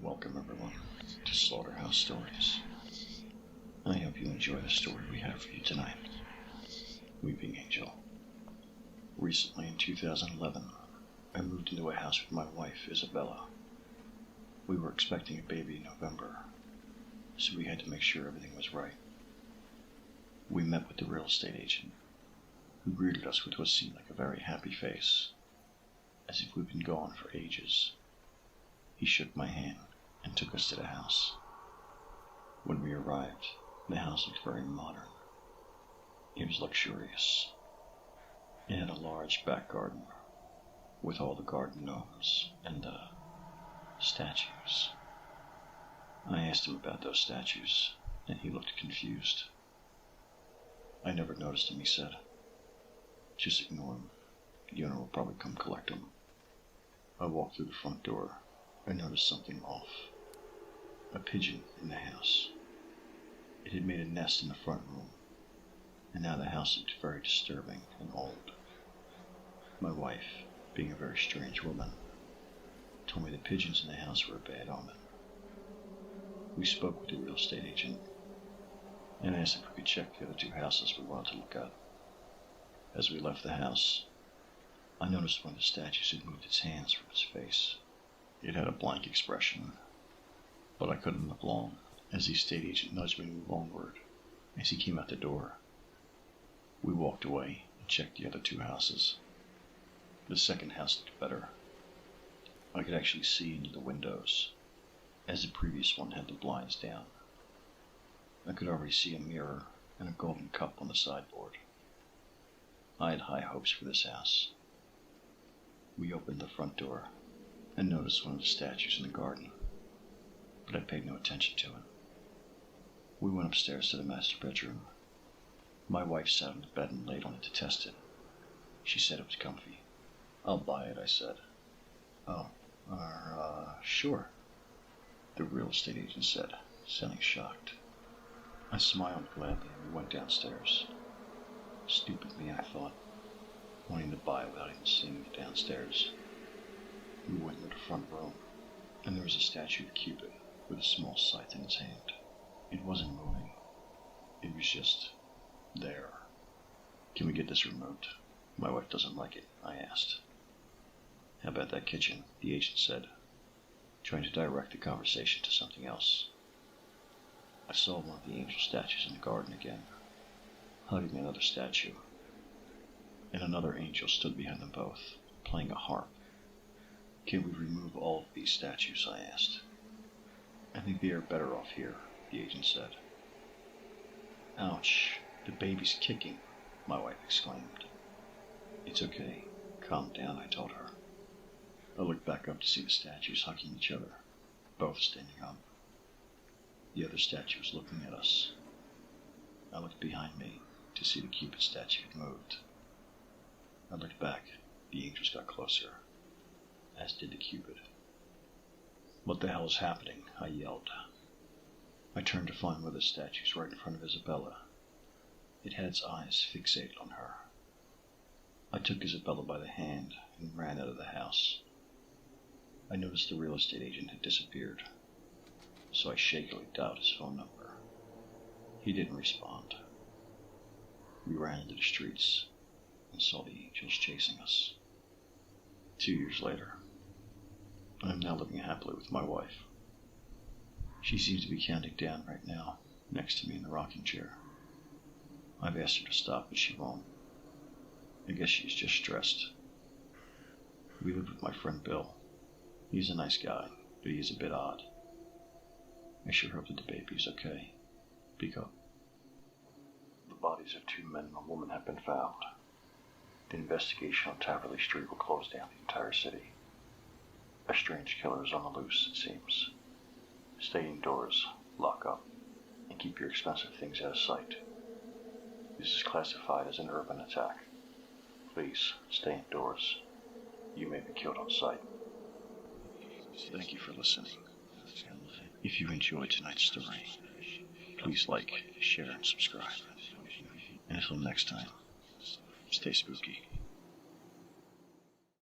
Welcome everyone to Slaughterhouse Stories. I hope you enjoy the story we have for you tonight. Weeping Angel. Recently in 2011, I moved into a house with my wife, Isabella. We were expecting a baby in November, so we had to make sure everything was right. We met with the real estate agent, who greeted us with what seemed like a very happy face, as if we'd been gone for ages. He shook my hand and took us to the house. When we arrived, the house looked very modern. It was luxurious. It had a large back garden with all the garden gnomes and statues. I asked him about those statues, and he looked confused. I never noticed him, he said. Just ignore him. The owner will probably come collect him. I walked through the front door. I noticed something off. A pigeon in the house. It had made a nest in the front room, and now the house looked very disturbing and old. My wife, being a very strange woman, told me the pigeons in the house were a bad omen. We spoke with the real estate agent and asked if we could check the other two houses we wanted to look at. As we left the house, I noticed one of the statues had moved its hands from its face. It had a blank expression, but I couldn't look long, as the estate agent nudged me to move onward as he came out the door. We walked away and checked the other two houses. The second house looked better. I could actually see into the windows, as the previous one had the blinds down. I could already see a mirror and a golden cup on the sideboard. I had high hopes for this house. We opened the front door and noticed one of the statues in the garden, but I paid no attention to it. We went upstairs to the master bedroom. My wife sat on the bed and laid on it to test it. She said it was comfy. I'll buy it, I said. Oh, sure, the real estate agent said, sounding shocked. I smiled gladly and we went downstairs. Stupid me, I thought, wanting to buy without even seeing it downstairs. We went into the front room, and there was a statue of Cupid with a small scythe in his hand. It wasn't moving. It was just there. Can we get this removed? My wife doesn't like it, I asked. How about that kitchen? The agent said, trying to direct the conversation to something else. I saw one of the angel statues in the garden again, hugging another statue, and another angel stood behind them both, playing a harp. Can we remove all of these statues? I asked. I think they are better off here, the agent said. Ouch, the baby's kicking, my wife exclaimed. It's okay, calm down, I told her. I looked back up to see the statues hugging each other, both standing up. The other statue was looking at us. I looked behind me to see the Cupid statue had moved. I looked back, the angels got closer, as did the Cupid. What the hell is happening? I yelled. I turned to find one of the statues right in front of Isabella. It had its eyes fixated on her. I took Isabella by the hand and ran out of the house. I noticed the real estate agent had disappeared, so I shakily dialed his phone number. He didn't respond. We ran into the streets and saw the angels chasing us. 2 years later, I am now living happily with my wife. She seems to be counting down right now, next to me in the rocking chair. I've asked her to stop, but she won't. I guess she's just stressed. We live with my friend Bill. He's a nice guy, but he is a bit odd. I sure hope that the baby's okay. Speak up. The bodies of 2 men and a woman have been found. The investigation on Taverley Street will close down the entire city. A strange killer is on the loose, it seems. Stay indoors, lock up, and keep your expensive things out of sight. This is classified as an urban attack. Please, stay indoors. You may be killed on sight. Thank you for listening. If you enjoyed tonight's story, please like, share, and subscribe. And until next time, stay spooky.